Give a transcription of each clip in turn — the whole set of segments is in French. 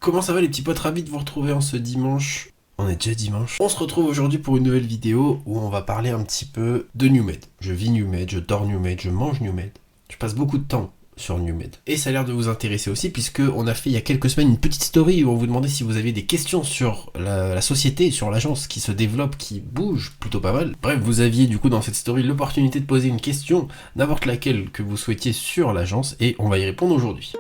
Comment ça va les petits potes, ravis de vous retrouver en ce dimanche. On est déjà dimanche. On se retrouve aujourd'hui pour une nouvelle vidéo où on va parler un petit peu de NewMed. Je vis NewMed, je dors NewMed, je mange NewMed. Je passe beaucoup de temps sur NewMed. Et ça a l'air de vous intéresser aussi puisque on a fait il y a quelques semaines une petite story où on vous demandait si vous aviez des questions sur la société, sur l'agence qui se développe, qui bouge plutôt pas mal. Bref, vous aviez du coup dans cette story l'opportunité de poser une question, n'importe laquelle que vous souhaitiez sur l'agence et on va y répondre aujourd'hui.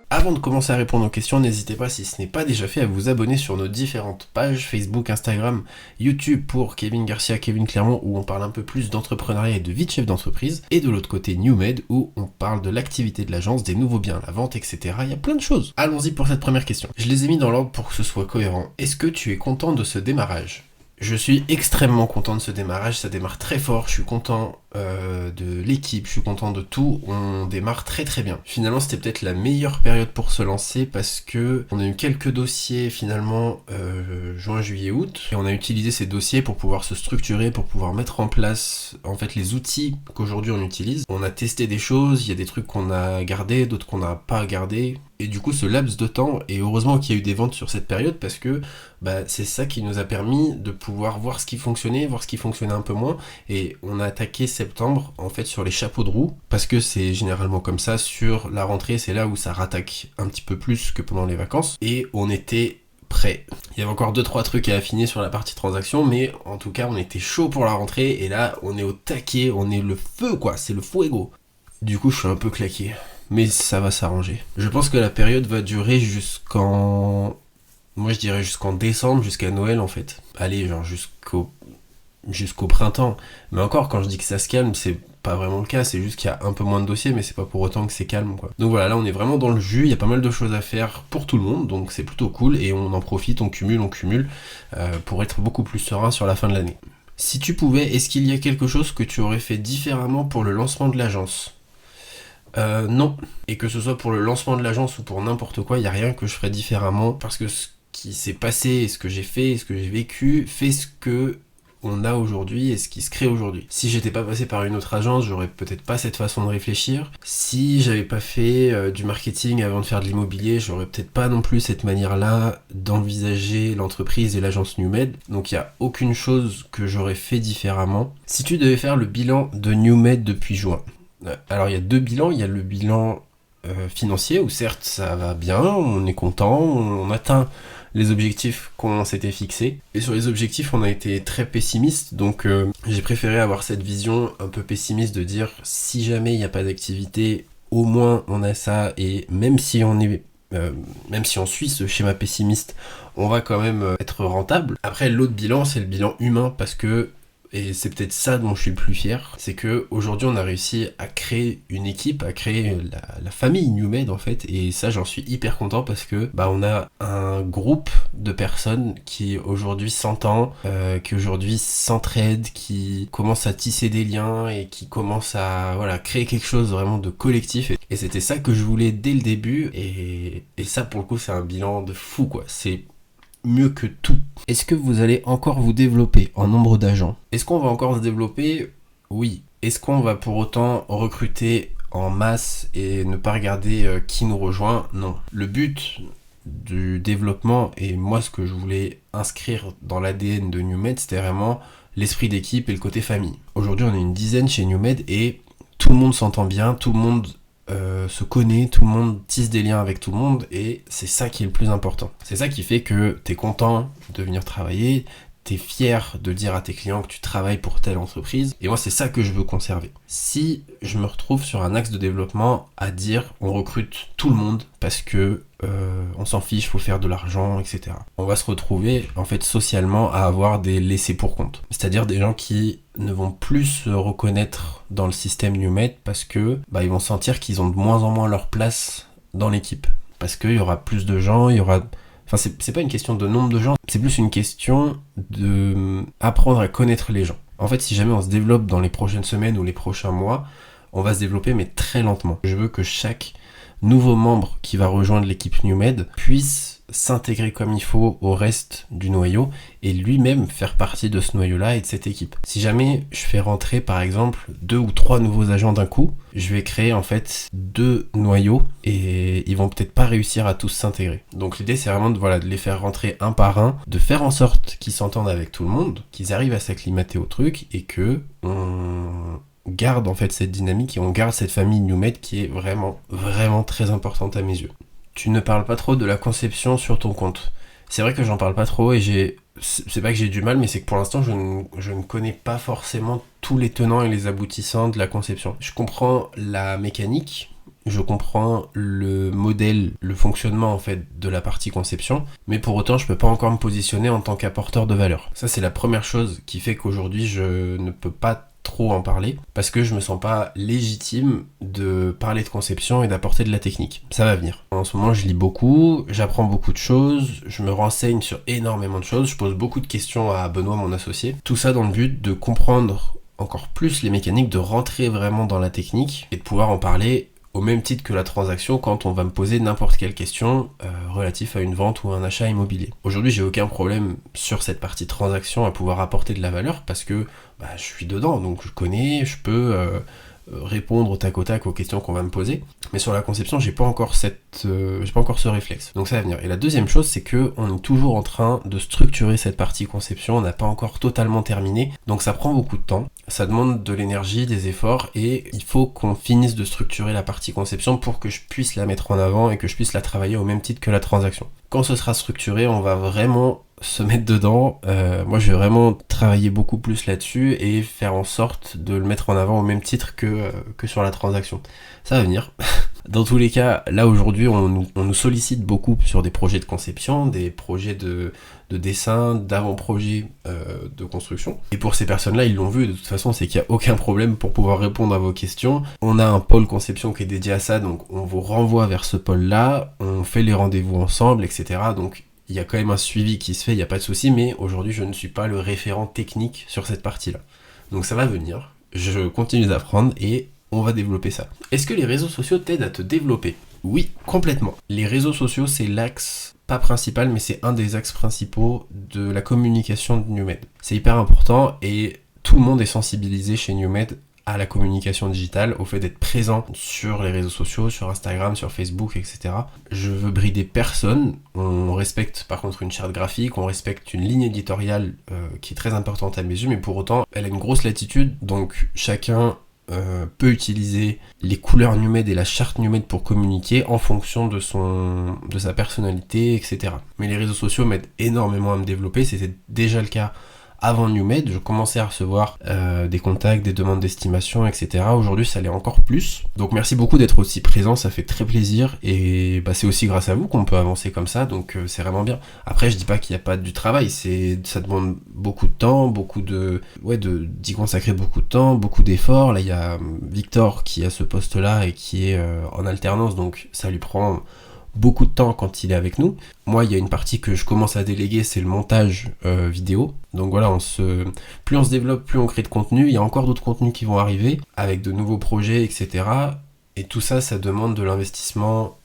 Avant de commencer à répondre aux questions, n'hésitez pas, si ce n'est pas déjà fait, à vous abonner sur nos différentes pages Facebook, Instagram, YouTube pour Kevin Garcia, Kevin Clermont, où on parle un peu plus d'entrepreneuriat et de vie de chef d'entreprise, et de l'autre côté NewMed, où on parle de l'activité de l'agence, des nouveaux biens à la vente, etc. Il y a plein de choses. Allons-y pour cette première question. Je les ai mis dans l'ordre pour que ce soit cohérent. Est-ce que tu es content de ce démarrage ? Je suis extrêmement content de ce démarrage, ça démarre très fort, je suis content de l'équipe, je suis content de tout, on démarre très très bien. Finalement c'était peut-être la meilleure période pour se lancer parce que on a eu quelques dossiers finalement juin, juillet, août, et on a utilisé ces dossiers pour pouvoir se structurer, pour pouvoir mettre en place en fait les outils qu'aujourd'hui on utilise. On a testé des choses, il y a des trucs qu'on a gardés, d'autres qu'on n'a pas gardés. Et du coup, ce laps de temps, et heureusement qu'il y a eu des ventes sur cette période parce que c'est ça qui nous a permis de pouvoir voir ce qui fonctionnait, voir ce qui fonctionnait un peu moins. Et on a attaqué septembre en fait sur les chapeaux de roue parce que c'est généralement comme ça. Sur la rentrée, c'est là où ça rattaque un petit peu plus que pendant les vacances. Et on était prêt. Il y avait encore 2-3 trucs à affiner sur la partie transaction, mais en tout cas, on était chaud pour la rentrée. Et là, on est au taquet, on est le feu quoi, c'est le fuego. Du coup, je suis un peu claqué. Mais ça va s'arranger. Je pense que la période va durer jusqu'en... Moi je dirais jusqu'en décembre, jusqu'à Noël en fait. Allez, genre jusqu'au printemps. Mais encore, quand je dis que ça se calme, c'est pas vraiment le cas. C'est juste qu'il y a un peu moins de dossiers, mais c'est pas pour autant que c'est calme quoi. Donc voilà, là on est vraiment dans le jus. Il y a pas mal de choses à faire pour tout le monde. Donc c'est plutôt cool. Et on en profite, on cumule pour être beaucoup plus serein sur la fin de l'année. Si tu pouvais, est-ce qu'il y a quelque chose que tu aurais fait différemment pour le lancement de l'agence ? Non, et que ce soit pour le lancement de l'agence ou pour n'importe quoi, il n'y a rien que je ferais différemment parce que ce qui s'est passé et ce que j'ai fait et ce que j'ai vécu fait ce que on a aujourd'hui et ce qui se crée aujourd'hui. Si j'étais pas passé par une autre agence, j'aurais peut-être pas cette façon de réfléchir. Si j'avais pas fait du marketing avant de faire de l'immobilier, j'aurais peut-être pas non plus cette manière-là d'envisager l'entreprise et l'agence NewMed. Donc il y a aucune chose que j'aurais fait différemment. Si tu devais faire le bilan de NewMed depuis juin, alors il y a deux bilans, il y a le bilan financier où certes ça va bien, on est content, on atteint les objectifs qu'on s'était fixés. Et sur les objectifs on a été très pessimiste, donc j'ai préféré avoir cette vision un peu pessimiste de dire si jamais il n'y a pas d'activité, au moins on a ça et même si on suit ce schéma pessimiste, on va quand même être rentable. Après l'autre bilan c'est le bilan humain parce que et c'est peut-être ça dont je suis le plus fier, c'est que aujourd'hui on a réussi à créer une équipe, à créer la famille NewMed en fait, et ça j'en suis hyper content parce que on a un groupe de personnes qui aujourd'hui s'entend, qui aujourd'hui s'entraident, qui commencent à tisser des liens et qui commencent à créer quelque chose vraiment de collectif. Et c'était ça que je voulais dès le début, et ça pour le coup c'est un bilan de fou quoi, c'est mieux que tout. Est-ce que vous allez encore vous développer en nombre d'agents ? Est-ce qu'on va encore se développer ? Oui. Est-ce qu'on va pour autant recruter en masse et ne pas regarder qui nous rejoint ? Non. Le but du développement, et moi ce que je voulais inscrire dans l'ADN de NewMed, c'était vraiment l'esprit d'équipe et le côté famille. Aujourd'hui on est une dizaine chez NewMed et tout le monde s'entend bien, tout le monde se connaît, tout le monde tisse des liens avec tout le monde et c'est ça qui est le plus important. C'est ça qui fait que t'es content de venir travailler, t'es fier de dire à tes clients que tu travailles pour telle entreprise et moi c'est ça que je veux conserver. Si je me retrouve sur un axe de développement à dire on recrute tout le monde parce que on s'en fiche, faut faire de l'argent, etc. On va se retrouver en fait socialement à avoir des laissés pour compte. C'est-à-dire des gens qui ne vont plus se reconnaître dans le système NewMed parce que ils vont sentir qu'ils ont de moins en moins leur place dans l'équipe. Parce qu'il y aura plus de gens, il y aura... Enfin, c'est pas une question de nombre de gens, c'est plus une question de apprendre à connaître les gens. En fait, si jamais on se développe dans les prochaines semaines ou les prochains mois, on va se développer mais très lentement. Je veux que chaque nouveau membre qui va rejoindre l'équipe NewMed puisse s'intégrer comme il faut au reste du noyau et lui-même faire partie de ce noyau-là et de cette équipe. Si jamais je fais rentrer par exemple 2 ou 3 nouveaux agents d'un coup, je vais créer en fait 2 noyaux et ils vont peut-être pas réussir à tous s'intégrer. Donc l'idée c'est vraiment de les faire rentrer un par un, de faire en sorte qu'ils s'entendent avec tout le monde, qu'ils arrivent à s'acclimater au truc et que on garde en fait cette dynamique et on garde cette famille NewMed qui est vraiment, vraiment très importante à mes yeux. Tu ne parles pas trop de la conception sur ton compte. C'est vrai que j'en parle pas trop et c'est pas que j'ai du mal, mais c'est que pour l'instant je ne connais pas forcément tous les tenants et les aboutissants de la conception. Je comprends la mécanique, je comprends le modèle, le fonctionnement en fait de la partie conception, mais pour autant je peux pas encore me positionner en tant qu'apporteur de valeur. Ça c'est la première chose qui fait qu'aujourd'hui je ne peux pas trop en parler, parce que je me sens pas légitime de parler de conception et d'apporter de la technique. Ça va venir. En ce moment, je lis beaucoup, j'apprends beaucoup de choses, je me renseigne sur énormément de choses, je pose beaucoup de questions à Benoît, mon associé. Tout ça dans le but de comprendre encore plus les mécaniques, de rentrer vraiment dans la technique et de pouvoir en parler au même titre que la transaction quand on va me poser n'importe quelle question relative à une vente ou un achat immobilier. Aujourd'hui, j'ai aucun problème sur cette partie transaction à pouvoir apporter de la valeur parce que je suis dedans, donc je connais, je peux répondre au tac aux questions qu'on va me poser. Mais sur la conception, j'ai pas encore ce réflexe. Donc ça va venir. Et la deuxième chose, c'est que on est toujours en train de structurer cette partie conception. On n'a pas encore totalement terminé. Donc ça prend beaucoup de temps. Ça demande de l'énergie, des efforts, et il faut qu'on finisse de structurer la partie conception pour que je puisse la mettre en avant et que je puisse la travailler au même titre que la transaction. Quand ce sera structuré, on va vraiment se mettre dedans. Moi, je vais vraiment travailler beaucoup plus là-dessus et faire en sorte de le mettre en avant au même titre que sur la transaction. Ça va venir. Dans tous les cas, là aujourd'hui, on nous sollicite beaucoup sur des projets de conception, des projets de dessin, d'avant-projet de construction. Et pour ces personnes-là, ils l'ont vu, de toute façon, c'est qu'il n'y a aucun problème pour pouvoir répondre à vos questions. On a un pôle conception qui est dédié à ça, donc on vous renvoie vers ce pôle-là, on fait les rendez-vous ensemble, etc. Donc il y a quand même un suivi qui se fait, il n'y a pas de souci, mais aujourd'hui, je ne suis pas le référent technique sur cette partie-là. Donc ça va venir, je continue d'apprendre et on va développer ça. Est-ce que les réseaux sociaux t'aident à te développer ? Oui, complètement. Les réseaux sociaux, c'est l'axe, pas principal, mais c'est un des axes principaux de la communication de NewMed. C'est hyper important et tout le monde est sensibilisé chez NewMed à la communication digitale, au fait d'être présent sur les réseaux sociaux, sur Instagram, sur Facebook, etc. Je veux brider personne. On respecte par contre une charte graphique, on respecte une ligne éditoriale qui est très importante à mes yeux, mais pour autant, elle a une grosse latitude, donc chacun peut utiliser les couleurs NewMed et la charte NewMed pour communiquer en fonction de sa personnalité, etc. Mais les réseaux sociaux m'aident énormément à me développer, c'était déjà le cas avant NewMed, je commençais à recevoir des contacts, des demandes d'estimation, etc. Aujourd'hui, ça l'est encore plus. Donc merci beaucoup d'être aussi présent, ça fait très plaisir. Et c'est aussi grâce à vous qu'on peut avancer comme ça, donc c'est vraiment bien. Après, je dis pas qu'il n'y a pas du travail, ça demande beaucoup de temps, d'y consacrer beaucoup de temps, beaucoup d'efforts. Là, il y a Victor qui a ce poste-là et qui est en alternance, donc ça lui prend beaucoup de temps quand il est avec nous. Moi, il y a une partie que je commence à déléguer, c'est le montage vidéo. Donc voilà, plus on se développe, plus on crée de contenu. Il y a encore d'autres contenus qui vont arriver, avec de nouveaux projets, etc. Et tout ça, ça demande de l'investissement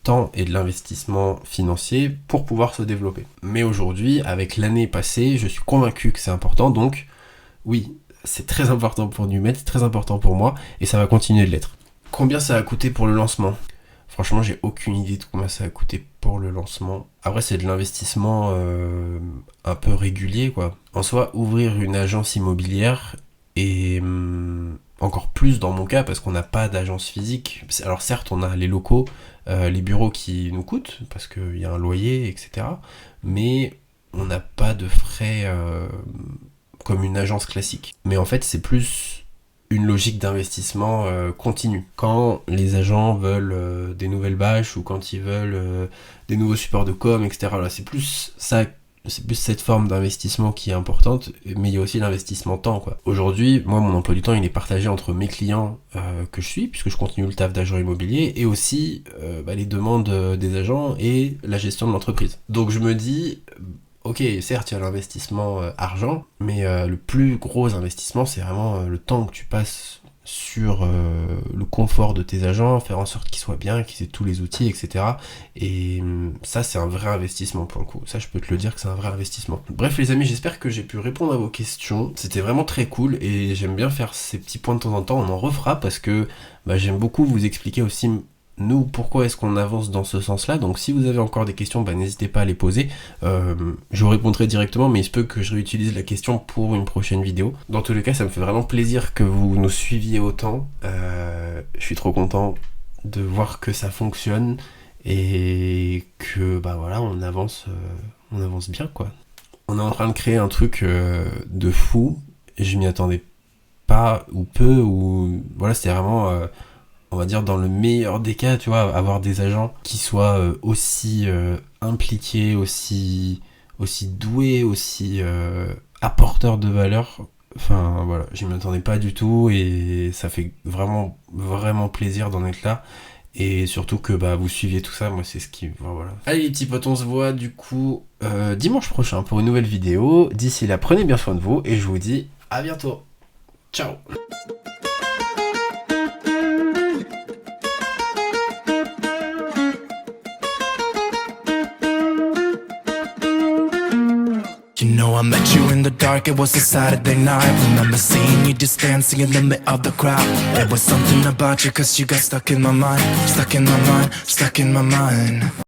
temps et de l'investissement financier pour pouvoir se développer. Mais aujourd'hui, avec l'année passée, je suis convaincu que c'est important. Donc oui, c'est très important pour NewMed, c'est très important pour moi, et ça va continuer de l'être. Combien ça a coûté pour le lancement ? Franchement, j'ai aucune idée de combien ça a coûté pour le lancement. Après, c'est de l'investissement un peu régulier, quoi. En soi, ouvrir une agence immobilière et encore plus dans mon cas, parce qu'on n'a pas d'agence physique. Alors certes, on a les locaux, les bureaux qui nous coûtent, parce qu'il y a un loyer, etc. Mais on n'a pas de frais comme une agence classique. Mais en fait, c'est plus une logique d'investissement continu. Quand les agents veulent des nouvelles bâches ou quand ils veulent des nouveaux supports de com, etc. Là, c'est plus ça, c'est plus cette forme d'investissement qui est importante, mais il y a aussi l'investissement temps, quoi. Aujourd'hui, moi, mon emploi du temps, il est partagé entre mes clients que je suis, puisque je continue le taf d'agent immobilier, et aussi les demandes des agents et la gestion de l'entreprise. Donc je me dis, ok, certes, il y a l'investissement argent, mais le plus gros investissement, c'est vraiment le temps que tu passes sur le confort de tes agents, faire en sorte qu'ils soient bien, qu'ils aient tous les outils, etc. Et ça, c'est un vrai investissement pour le coup. Ça, je peux te le dire que c'est un vrai investissement. Bref, les amis, j'espère que j'ai pu répondre à vos questions. C'était vraiment très cool et j'aime bien faire ces petits points de temps en temps. On en refera parce que j'aime beaucoup vous expliquer aussi nous, pourquoi est-ce qu'on avance dans ce sens-là. Donc si vous avez encore des questions, n'hésitez pas à les poser. Je vous répondrai directement, mais il se peut que je réutilise la question pour une prochaine vidéo. Dans tous les cas, ça me fait vraiment plaisir que vous nous suiviez autant. Je suis trop content de voir que ça fonctionne et que voilà, on avance bien quoi. On est en train de créer un truc de fou. Je m'y attendais pas ou peu, ou voilà, c'était vraiment on va dire dans le meilleur des cas, tu vois, avoir des agents qui soient aussi impliqués, aussi doués, aussi apporteurs de valeur. Enfin voilà, j'y m'attendais pas du tout et ça fait vraiment vraiment plaisir d'en être là. Et surtout que vous suiviez tout ça, moi c'est ce qui... voilà. Allez les petits potes, on se voit du coup dimanche prochain pour une nouvelle vidéo. D'ici là, prenez bien soin de vous et je vous dis à bientôt. Ciao. You know I met you in the dark, it was a Saturday night. Remember seeing you just dancing in the middle of the crowd. There was something about you, cause you got stuck in my mind. Stuck in my mind, stuck in my mind.